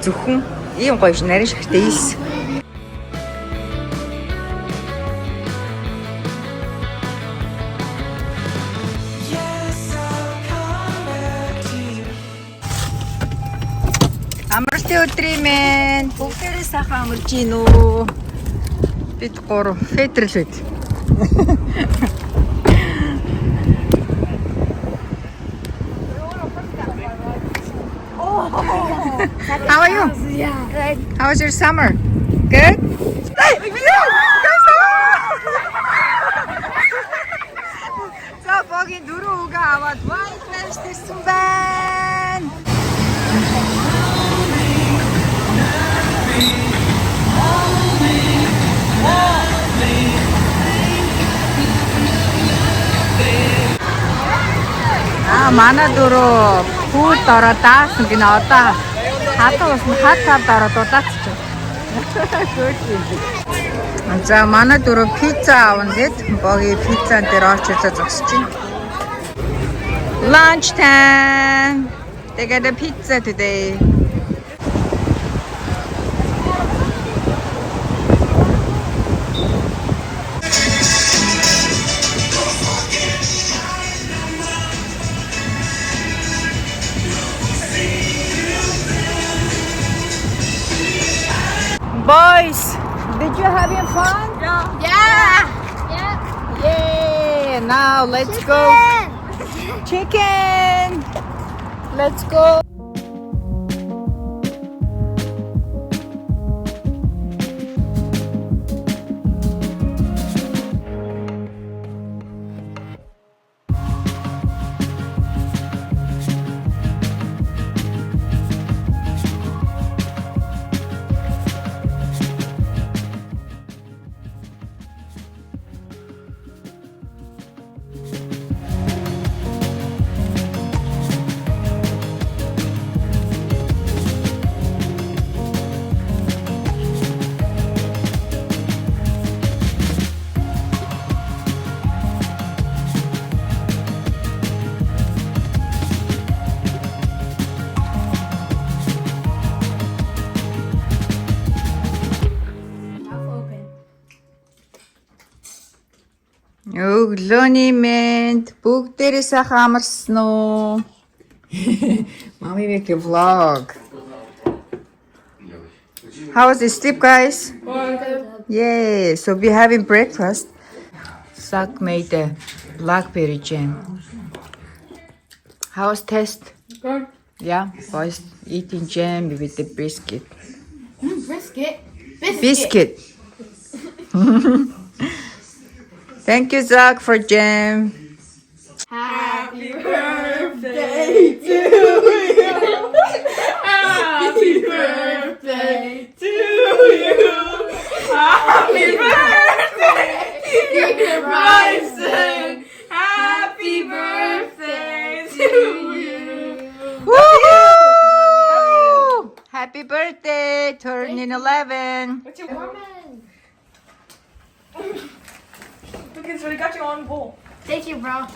Зөвхөн ийм гоё нарийн шахтай ийс. Амралтын өдрийн мэн бүгдээрээ сайхан амарч гин үү. Бид гурав федерлээд. How are you? Yeah. Good. How was your summer? Good? За богийн дөрөв үгээ аваад white rice гэсэн байна. Манай дөрөв хүүд ороо даасан гинэ одоо хатаа усны хат тавд ороод удаацчих. За манай дөрөв пицца аавна гэд боги пиццан дээр очиж зогсож байна. Lunch time. They got a pizza today. Boys, did you having fun? Yeah. Yeah. Yeah. Now let's go. Chicken. Let's go. Өглөөний мэнд бүгдээрээ сайхан амарсан уу? Mommy make a vlog. How was the sleep, guys? Yeah, so we're having breakfast. Zach made the blackberry jam. How was test? Good. Yeah, boys eating jam with the biscuit. Biscuit. Biscuit. Thank you, Zach, for jam. Happy birthday to you. Happy birthday to you. Happy birthday, dear Bryson. Happy birthday to you. Woohoo! Happy birthday, turning 11. What's your Look, it's really got you on bowl. Thank you, bro.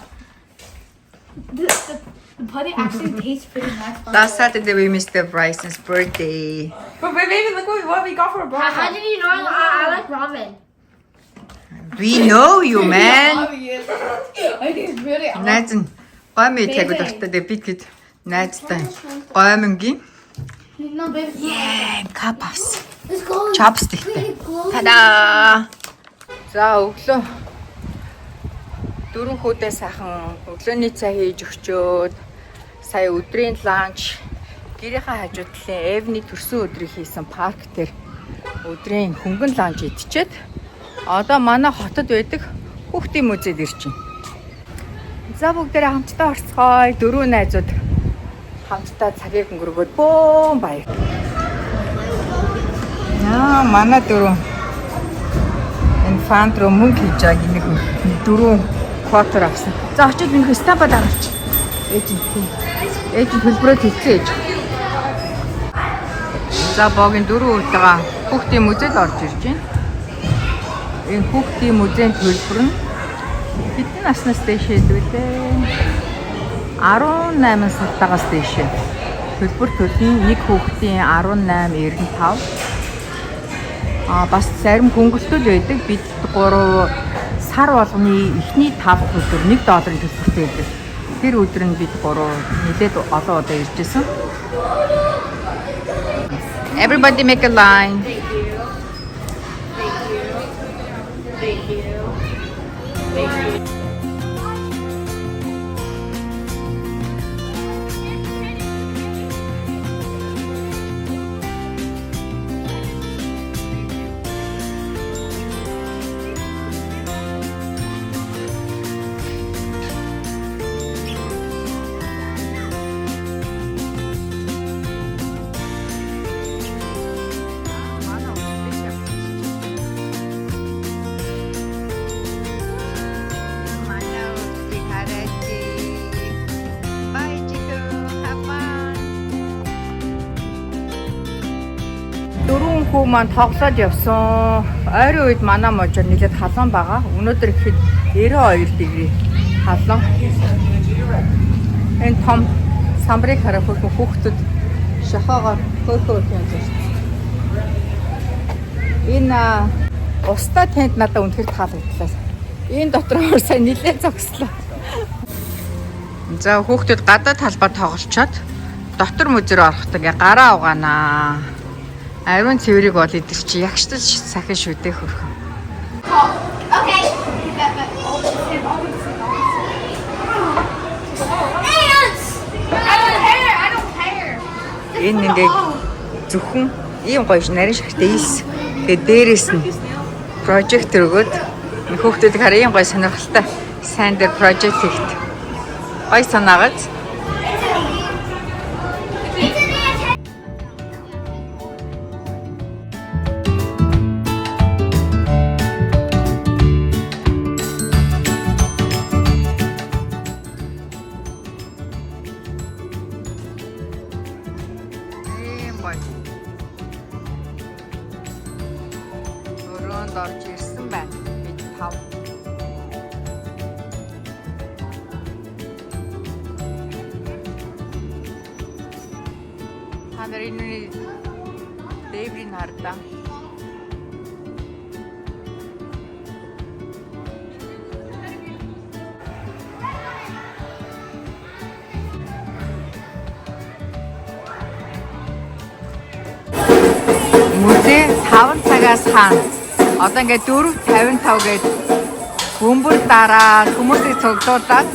The pudding actually tastes pretty nice. Last Saturday we missed the Bryson's birthday. But baby, look what we got for a brother. How did you know I like ramen? We know you, man. Obvious. I think it's really Найзан гомь тэгвэл өртөд бид найзтай гомингийн No, baby. капас Let's go. chopstickтэй. Та-да! За өглөө дөрөв хүүдээ сайхан өглөөний цай хийж өгчөөд сая өдрийн ланч гэрийнхаа хажууд талын Эвний төрсөн өдрийг хийсэн парк дээр өдрийн хөнгөн ланч идчихэд одоо манай хотод байдаг хүүхдийн музейд ирж байна. За бүгдээрээ хамтдаа орцгоё. Дөрөв найзууд хамтдаа цагийг өнгөргөөд бөөн баяр. Манай дөрөв энэ фанд руу мөнгө хийж байгаа нэг дөрөв квотер авсан. За очиод минь стапад аваач. Ээж хөлбөрөд хийцээ ээж. За богийн дөрөв удаа хүүхдийн музейд орж ирж байна. Энэ хүүхдийн музейн төлбөр нь хэдэн наснаас дээш хэлвэлээ? 18 сартаагаас дээш. төлбөр төлнө. Нэг хүүхдийн 18.95. Бас зарим хөнгөлтөл байдаг. Бид 3 сар болгоны эхний 5 өдөр $1 төлбөртэй байдаг. Тэр өдөр нь бид 3 нэлээд олон удаа иржсэн. Everybody make a line. Thank you. Thank you. Дөрвөн хүү маань тоглоод явсан. Ойрын үед манай можор нэлээд халуун байгаа. Өнөөдөр ихэд 92 дэгрee халуун. Энэ том самбарыг харах хүүхдүүд шахагаар хөөхөө юм зү. Энэ устдаа тэнд надад үнэхээр таалагдлаа. Энэ дотор орсаа нэлээд зогслоо. За хүүхдүүд гадаад талбай тоглолцоод дотор мөзөр орохдоо ингээ гараа угаанаа. Ариун цэврийг бол идэх чи ягштал сахин шүү дээ хөрхөн. Okay. I don't care. Энэ ингээ зөвхөн ийм гоё нарийн шахтай ийс. Тэгээ дээрээс нь прожектор өгөөд хүүхдүүдийг хараа ийм гоё сонирхолтой сайн дээр прожект хийх. Гоё санаагаад өрөөнд орж ирсэн байна. Бид 5. Ханарын дэврийн хардаа. Музей 5 цагаас хаана. Одоо ингээд 4:55 гээд бөмбөр дараа хүмүүсийг цуглуулад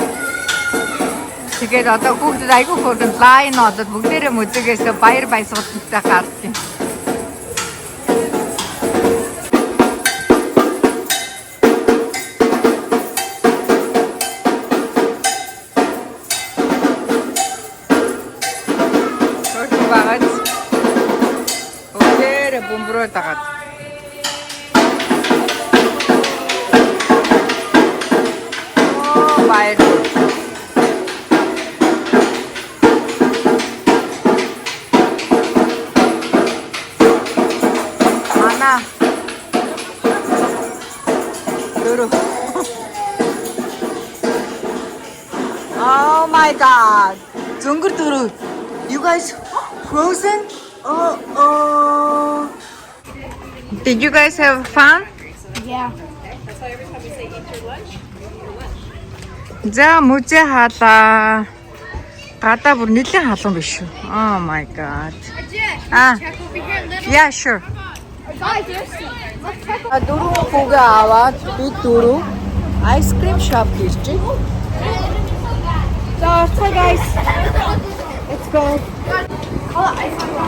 тэгээд одоо хүүхдүүд айгүй хурдан лайн олоод бүгдээрээ музейгээс баяр баясгалантай гардыг. Хөрх багаж. Бүгдээрээ бөмбөрөө дагаад. Mana? Duru. Oh my God! Zungur duru. You guys frozen? Oh. Did you guys have fun? Yeah. За музей хаалаа. Гадаа бүр нэлээд халуун биш үү? Oh my God. Check over here, little. Yeah, sure. Guys, let's check. Дөрөв хүүгээ аваад би 4 ice cream shop ирчих. So, hi guys. Let's go. Oh, ice cream.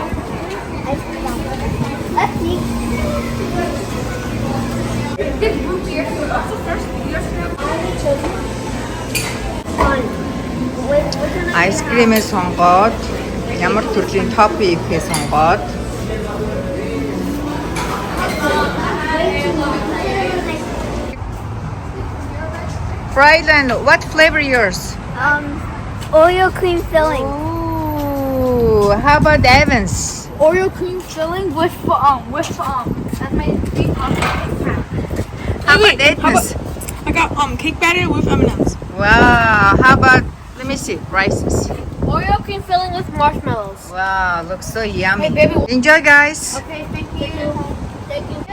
Let's see. This root beer. What's the first beer? Айскримээ сонгоод ямар төрлийн топи ихээ сонгоод Fryland, what flavor yours? Oreo cream filling. Ooh, how about Evans? Oreo cream filling with that's my sweet popcorn. How about Edna's? I got cake batter with M&M's. Wow, how about, let me see, rices. Oreo cream filling with marshmallows. Wow, looks so yummy. Hey, baby. Enjoy, guys. Okay, thank you. Thank you.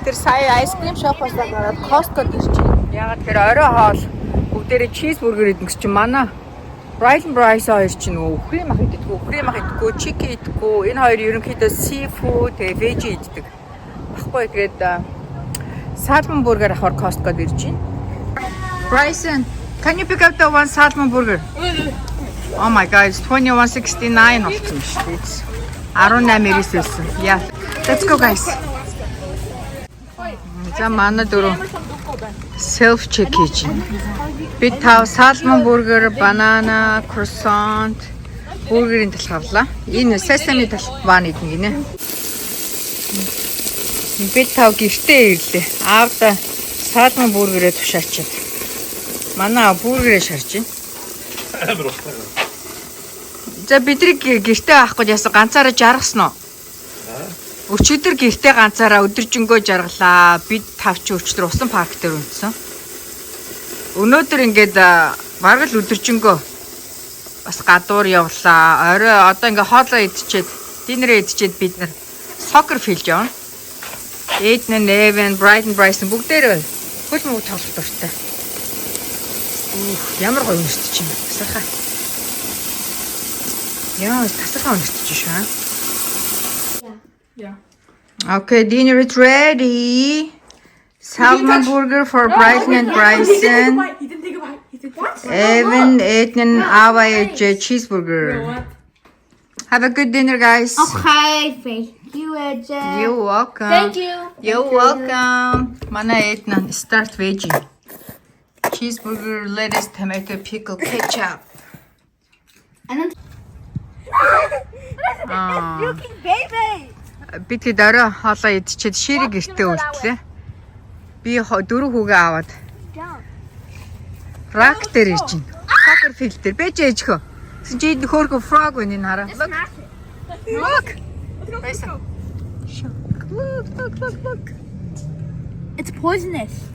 Тэр сая айскрим шопоос гараад Costco гэж чинь. Ягаад тэр орой хоол бүгдээрээ чизбургер идэх чинь манай Brighton Bryce хоёр чинь үхрийн мах идэггүй, чики идэггүй. Энэ хоёр ерөнхийдөө seafood, veggie иддэг. Баггүй тэгээд salmon burger авахар Costco-д ирж байна. Bryson, can you pick up the one salmon burger? Oh my god, it's 21.69 болсон шүү дээ. 18.9 байсан. Yeah. Let's go, guys. За манай дөрөв self check хийж байна. Би тав salmon burger, banana, croissant бургерийн талх авлаа. Энэ sesame талх баан идэх гинэ. Би тав гэртээ ирлээ. Аавда salmon burger-ээ тушаачаад. Манай бургерээ шарж байна. За бидний гэртээ авахгүй яасан ганцаараа жаргасан уу? Өчигдөр гэртээ ганцаараа өдөржингөө жаргалаа. Бид тавч өчтөр усан парк дээр унтсан. Өнөөдөр ингээд бараг л өдөржингөө бас гадуур явлаа. Орой одоо ингээд хоолоо идчихэд, динерээ идчихэд бид нар soccer field явна. Эднэн, Evan, Brighton, Bryson бүгдээрээ хөл мөг тоглох дуртай. Ямар гоё өнөртөж юм. Тасархаа. Яа, тасархаа өнөртөж шүү аа. Yeah. Okay, dinner is ready. Salmon burger for Brighton and Bryson. He didn't take a bite. He said, what? Evan, Ethan, Ava, cheeseburger. Have a good dinner, guys. Okay, thank you, Edge. You're welcome. Thank you. You're welcome. Mana Ethan, start veggie. Cheeseburger, lettuce, tomato, pickle, ketchup. And then baby. Бид дөрөв хоолоо идчихэд ширэг гэртээ үлдлээ. Би дөрөв хүүгээ аваад рак дээр ирж байна. Soccer field дээр бэж ээжхөө. Чи хөөрхөн frog үнийг хараа. Look. Look. It's poisonous.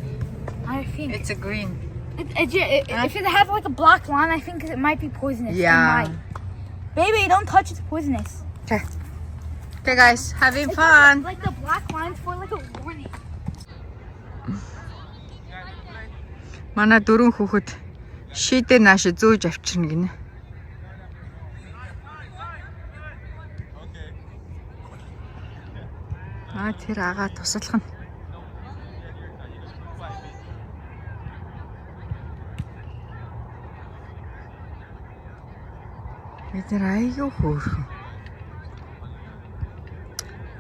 I think. It's a green. If it has like a black line, I think it might be poisonous. It Yeah. might. Baby, don't touch it. It's poisonous. Okay guys, having fun. Like the black lines for like a warning. Манай дөрөв хүүхэд шийдээ нааш зөөж авчирна гинэ. Тэр агаа туслах нь. Бид айгүй хөөрхөн.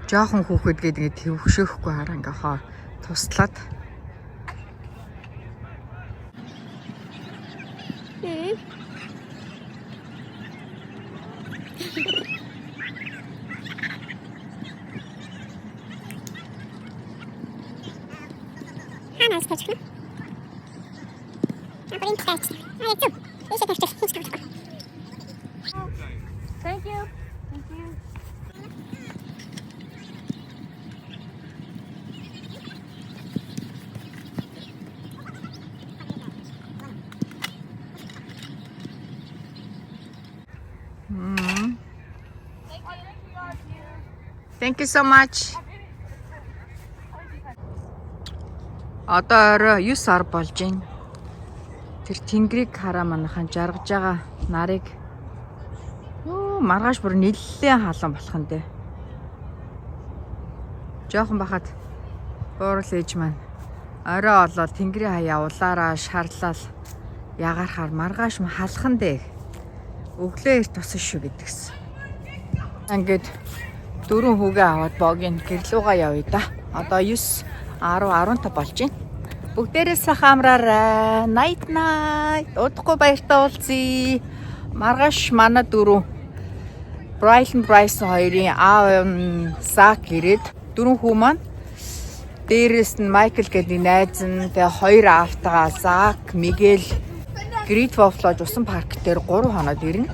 Жохон хүүхэд гэдэг төвшөхгүй хараа ингээ хоо туслаад. Thank you. Thank you. Thank you so much. Одоо орой 9 сар болж байна. Тэр тэнгэрийг хараа манайхан жаргаж байгаа нарыг маргааш бүр нэлээд халуун болох нь дээ. Жохон бахад буурал ээж маань орой олоод тэнгэрийн хаяа улаараа шарлал ягарахаар маргааш халах нь дээ. Өглөө эрт тусан шүү гэдгсэн. Ингээд дөрөв хүүгээ аваад богийн гэрлүүгээ явъя да. Одоо 9, 10, 15 болж байна. Бүгдээрээ сайхан амраарай. Night night. Удахгүй баяртай уулзъя. Маргааш манай дөрөв Brighton Bryson хоёрын аав Zach ирээд дөрөв хүү маань дээрээс нь Michael гэдэг найз нь тэгээ хоёр аавтайгаа Zach, Miguel Great Buffalo усан парк дээр 3 хоноод ирнэ.